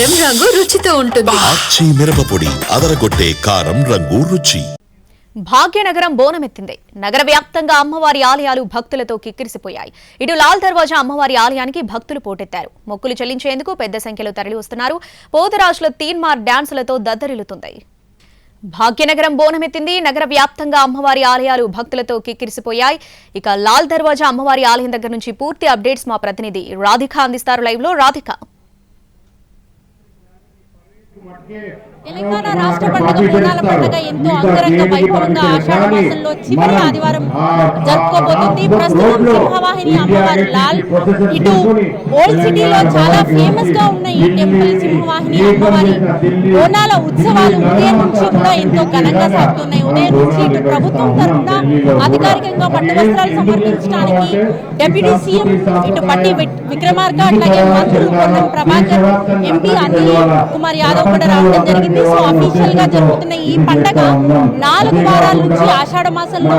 కారం రంగు రుచితో ఉంటుంది. ఆచి మిరపపొడి అదరగొట్టే కారం రంగు రుచి. భాగ్యనగరం బోనమెత్తింది. నగర వ్యాప్తంగా అమ్మవారి ఆలయాలు భక్తులతో కిక్కిరిసిపోయాయి. ఇటు లాల్ దర్వాజా అమ్మవారి ఆలయానికి భక్తులు పోటెత్తారు. మొక్కులు చెల్లించేందుకు పెద్ద సంఖ్యలో తరలి వస్తున్నారు. పోతరాజుల తీన్మార్ డాన్సులతో దద్దరిల్లుతుంది. భాగ్యనగరం బోనమెత్తింది. నగర వ్యాప్తంగా అమ్మవారి ఆలయాలు భక్తులతో కిక్కిరిసిపోయాయి. ఇక లాల్ దర్వాజా అమ్మవారి ఆలయం దగ్గర నుంచి పూర్తి అప్డేట్స్ మా ప్రతినిధి రాధిక అందిస్తారు. లైవ్ లో రాధిక. తెలంగాణ రాష్ట్ర పండుగ బోనాల పండుగ ఎంతో అంగరంగ వైభవంగా ఆషాఢ మాసంలో చివరి ఆదివారం జరుపుకోబోతుంది. ప్రస్తుతం సింహవాహిని అమ్మవారు లాల్ ఇటు ఓల్డ్ సిటీలో చాలా ఫేమస్ గా ఉన్న ఈ టెంపుల్ సింహవాహిని అమ్మవారి బోనాల ఉత్సవాలు ఉదయం నుంచి కూడా ఎంతో ఘనంగా సాగుతున్నాయి. ఉదయం నుంచి ఇటు ప్రభుత్వం తరఫున అధికారికంగా పట్టు వస్త్రాలు సమర్పించడానికి డిప్యూటీ సీఎం ఇటు పట్టి విక్రమార్క అట్లాగే మంత్రులు పొన్నం ప్రభాకర్, ఎంపీ అనిల్ కుమార్ యాదవ్ కూడా రావడం జరిగింది. సో అఫీషియల్ గా జరుగుతున్న ఈ పండుగ 4 వారాల నుంచి ఆషాఢ మాసంలో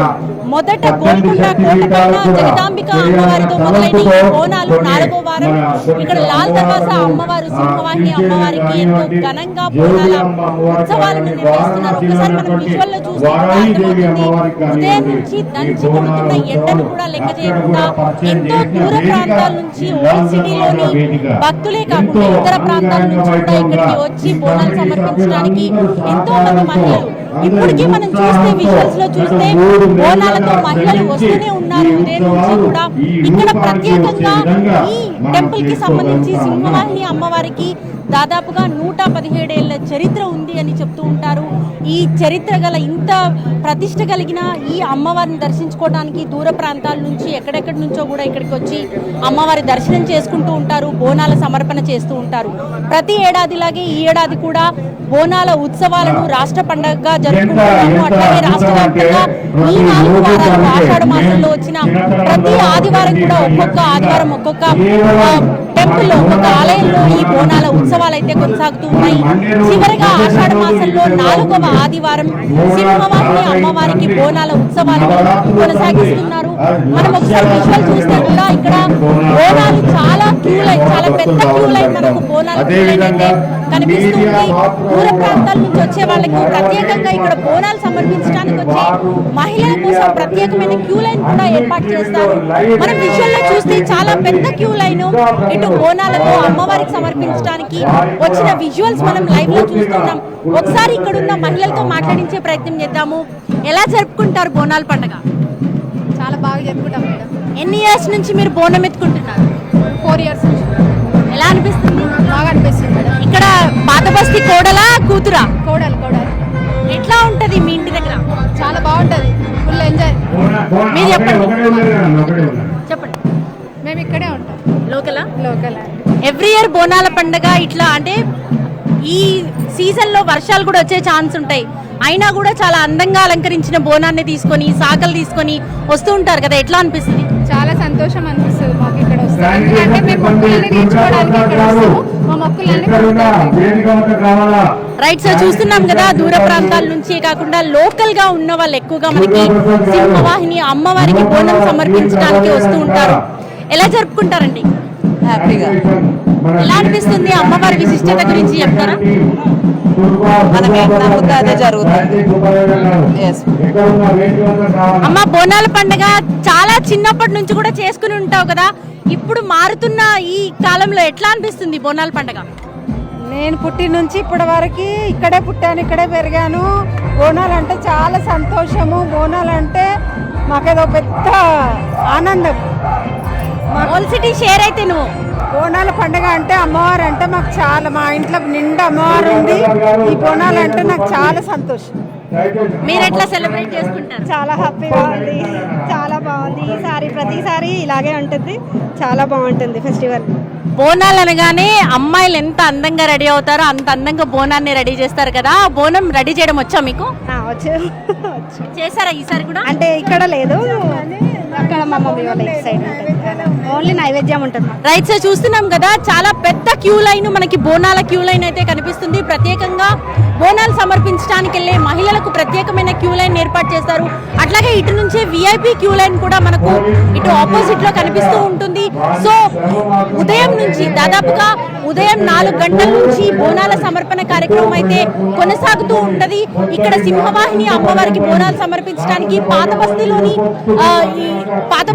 మొదట గోల్కొండ కోట పైన జగదాంబిక అమ్మవారితో మొదలైన ఈ బోనాలు 4వ వారం ఇక్కడ లాల్ దర్వాజా అమ్మవారు సింహవాహిని అమ్మవారికి ఎంతో ఘనంగా బోనాల ఉత్సవాలను నిర్వహిస్తున్నారు. ఒకసారి మనం విజువల్ లో చూస్తే అర్థమవుతుంది. ఉదయం నుంచి దంచి కొడుతున్న ఎండను కూడా లెక్క చేయకుండా ఎంతో దూర ప్రాంతాల నుంచి ఓల్డ్ సిటీలోని భక్తులే కాకుండా ఇతర ప్రాంతాల నుంచి కూడా ఇక్కడికి వచ్చి బోనాలు సమర్పించడానికి ఎంతో మంది మహిళలు ఇప్పటికీ మనం చూస్తే విజువల్స్ లో చూస్తే బోనాలతో మహిళలు వస్తూనే ఉన్నారు. ఉదయం నుంచి కూడా ఇక్కడ ప్రత్యేకంగా ఈ టెంపుల్ కి సంబంధించి సింహవాహిని అమ్మవారికి దాదాపుగా 117 ఏళ్ల చరిత్ర ఉంది అని చెప్తూ ఉంటారు. ఈ చరిత్ర గల ఇంత ప్రతిష్ట కలిగిన ఈ అమ్మవారిని దర్శించుకోవడానికి దూర ప్రాంతాల నుంచి ఎక్కడెక్కడి నుంచో కూడా ఇక్కడికి వచ్చి అమ్మవారి దర్శనం చేసుకుంటూ ఉంటారు. బోనాల సమర్పణ చేస్తూ ఉంటారు. ప్రతి ఏడాదిలాగే ఈ ఏడాది కూడా బోనాల ఉత్సవాలను రాష్ట్ర పండుగగా జరుపుకుంటున్నాము. అట్లాగే రాష్ట్ర వ్యాప్తంగా ఈ 4 వారాలు ఆషాఢ మాసంలో వచ్చిన ప్రతి ఆదివారం కూడా ఒక్కొక్క ఆదివారం ఒక్కొక్క టెంపుల్లో ఒక్కొక్క ఆలయంలో ఈ బోనాల ఉత్సవాలు అయితే కొనసాగుతూ ఉన్నాయి. చివరిగా ఆషాఢ మాసంలో 4వ ఆదివారం సింహవాహిని అమ్మవారికి బోనాల ఉత్సవాలను కొనసాగిస్తున్నారు. మనం ఒకసారి విజువల్ చూస్తే కూడా ఇక్కడ బోనాలు చాలా క్యూ లైన్, చాలా పెద్ద క్యూ లైన్ మనకు బోనాల క్యూ లైన్ అయితే కనిపిస్తుంది. దూర ప్రాంతాల నుంచి వచ్చే వాళ్ళకి ప్రత్యేకంగా ఇక్కడ బోనాలు సమర్పించడానికి వచ్చే మహిళల కోసం ప్రత్యేకమైన క్యూ లైన్ కూడా ఏర్పాటు చేస్తారు. మనం విజువల్ లో చూస్తే చాలా పెద్ద క్యూ లైన్ ఇటు బోనాలతో అమ్మవారికి సమర్పించడానికి వచ్చిన విజువల్స్ మనం లైవ్ లో చూస్తున్నాం. ఒకసారి ఇక్కడ ఉన్న మహిళలతో మాట్లాడించే ప్రయత్నం చేద్దాము. ఎలా జరుపుకుంటారు బోనాల పండుగ? చాలా బాగా జరుపుకుంటాం మేడం. ఎన్ని ఇయర్స్ నుంచి మీరు బోనం ఎత్తుకుంటున్నారు? 4 ఇయర్స్ నుంచి. ఎలా అనిపిస్తుంది? బాగా అనిపిస్తుంది మేడం. ఇక్కడ పాత బస్తీ కోడలా కూతురా? కోడలు. ఎట్లా ఉంటది మీ ఇంటి దగ్గర? చాలా బాగుంటది, ఫుల్ ఎంజాయ్. మీరు చెప్పండి. మేము ఇక్కడే ఉంటాం. లోకల్. ఎవ్రీ ఇయర్ బోనాల పండుగ ఇట్లా అంటే ఈ సీజన్ లో వర్షాలు కూడా వచ్చే ఛాన్స్ ఉంటాయి. అయినా కూడా చాలా అందంగా అలంకరించిన బోనాన్ని తీసుకొని సాకలు తీసుకొని వస్తూ ఉంటారు కదా, ఎట్లా అనిపిస్తుంది? చాలా సంతోషం అనిపిస్తుంది మాకు ఇక్కడ వస్తే. ఎందుకంటే మేము మొక్కులన్నీ తీర్చుకోవడానికి ఇక్కడ వస్తాము. మా మొక్కులన్నీ రైట్ సార్, చూస్తున్నాం కదా దూర ప్రాంతాల నుంచి కాకుండా లోకల్ గా ఉన్న వాళ్ళు ఎక్కువగా మనకి సింహవాహిని అమ్మవారికి బోనం సమర్పించడానికి వస్తూ ఉంటారు. ఎలా జరుపుకుంటారండి? హ్యాపీగా. ఎలా అనిపిస్తుంది? అమ్మవారి విశిష్టత గురించి చెప్తారా? మనం ఏం నమ్ముతే అదే జరుగుతుంది. అమ్మ, బోనాల పండుగ చాలా చిన్నప్పటి నుంచి కూడా చేసుకుని ఉంటావు కదా, ఇప్పుడు మారుతున్న ఈ కాలంలో ఎట్లా అనిపిస్తుంది బోనాల పండుగ? నేను పుట్టి నుంచి ఇప్పటి వరకు ఇక్కడే పుట్టాను, ఇక్కడే పెరిగాను. బోనాలు అంటే చాలా సంతోషము. బోనాలు అంటే మాకేదో పెద్ద ఆనందం. ఓల్డ్ సిటీ షేర్ అయితే నువ్వు బోనాల పండుగ అంటే అమ్మవారు అంటే మాకు చాలా, మా ఇంట్లో నిండా అమ్మవారు ఉంది. ఈ బోనాలు అంటే నాకు చాలా సంతోషం. మీరు ఎట్లా సెలబ్రేట్ చేసుకుంటారు? చాలా హ్యాపీగా ఉంది, చాలా బాగుంది. ఈసారి ప్రతిసారి ఇలాగే ఉంటుంది, చాలా బాగుంటుంది ఫెస్టివల్. బోనాలు అనగానే అమ్మాయిలు ఎంత అందంగా రెడీ అవుతారో అంత అందంగా బోనాన్ని రెడీ చేస్తారు కదా. బోనం రెడీ చేయడం వచ్చా మీకు? వచ్చు. చేశారా ఈసారి కూడా? అంటే ఇక్కడ లేదు, అక్కడ మా మమ్మీ వాళ్ళ సైడ్ ఓన్లీ నైవేద్యం ఉంటుంది. రైట్ సార్, చూస్తున్నాం కదా చాలా పెద్ద క్యూ లైన్ మనకి బోనాల క్యూ లైన్ అయితే కనిపిస్తుంది. ప్రత్యేకంగా బోనాలు సమర్పించడానికి వెళ్ళే మహిళలకు ప్రత్యేకమైన క్యూ లైన్ ఏర్పాటు చేస్తారు. అట్లాగే ఇటు నుంచే విఐపి క్యూ లైన్ కూడా మనకు ఇటు ఆపోజిట్ లో కనిపిస్తూ ఉంటుంది. సో ఉదయం నుంచి దాదాపుగా ఉదయం 4 గంటల నుంచి బోనాల సమర్పణ కార్యక్రమం అయితే కొనసాగుతూ ఉంటది. ఇక్కడ సింహవాహిని అమ్మవారికి బోనాలు సమర్పించడానికి పాత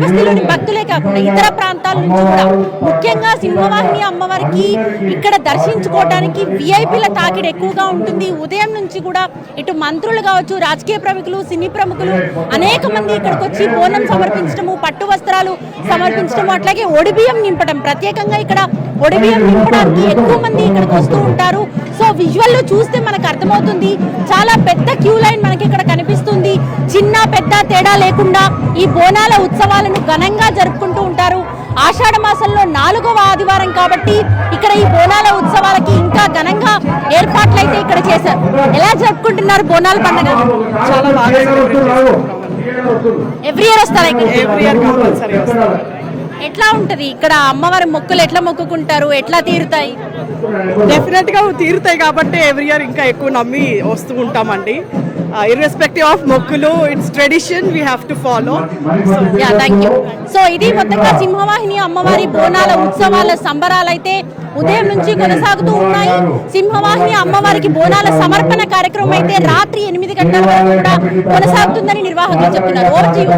బస్తీలోని భక్తులే కాకుండా ఇతర ప్రాంతాల నుంచి కూడా ముఖ్యంగా సింహవాహిని అమ్మవారికి ఇక్కడ దర్శించుకోవడానికి విఐపీల తాకిడి ఎక్కువగా ఉంటుంది. ఉదయం నుంచి కూడా ఇటు మంత్రులు కావచ్చు, రాజకీయ ప్రముఖులు, సినీ ప్రముఖులు అనేక మంది ఇక్కడికి వచ్చి బోనం సమర్పించడము, పట్టు వస్త్రాలు సమర్పించడము, అట్లాగే ఒడిబియ్యం నింపడం. ప్రత్యేకంగా ఇక్కడ ఒడిబియ్యం నింపడానికి ఎక్కువ మంది ఇక్కడికి వస్తూ ఉంటారు. సో విజువల్ లో చూస్తే మనకు అర్థమవుతుంది, చాలా పెద్ద క్యూ లైన్ మనకి ఇక్కడ కనిపిస్తుంది. చిన్న పెద్ద తేడా లేకుండా ఈ బోనాల ఉత్సవాలను ఘనంగా జరుపుకుంటూ ఉంటారు. ఆషాఢ మాసంలో 4వ ఆదివారం కాబట్టి ఇక్కడ ఈ బోనాల ఉత్సవాలకి ఇంకా ఘనంగా ఏర్పాట్లు అయితే ఇక్కడ చేశారు. ఎలా జరుపుకుంటున్నారు బోనాల పండుగ? చాలా బాగా ఎవ్రీ ఇయర్ వస్తారా? ఎవ్రీ ఇయర్ కంపల్సరీ వస్తారు. ఎట్లా ఉంటది ఇక్కడ అమ్మవారి మొక్కులు ఎట్లా మొక్కుకుంటారు, ఎట్లా తీరుతాయి? డెఫినెట్ గా తీరుతాయి కాబట్టి ఎవ్రీ ఇయర్ ఇంకా ఎక్కువ నమ్మి వస్తూ ఉంటామండి. ఇర్రెస్పెక్టివ్ ఆఫ్ మొక్కులు, it's tradition, we have to follow. Yeah, thank you. So ఇది మొత్తంగా సింహవాహిని అమ్మవారి బోనాల ఉత్సవాల సంబరాలు అయితే ఉదయం నుంచి కొనసాగుతూ ఉన్నాయి. సింహవాహిని అమ్మవారికి బోనాల సమర్పణ కార్యక్రమం అయితే రాత్రి 8 గంటల వరకు కూడా కొనసాగుతుందని నిర్వాహకులు చెప్తున్నారు. Over to you.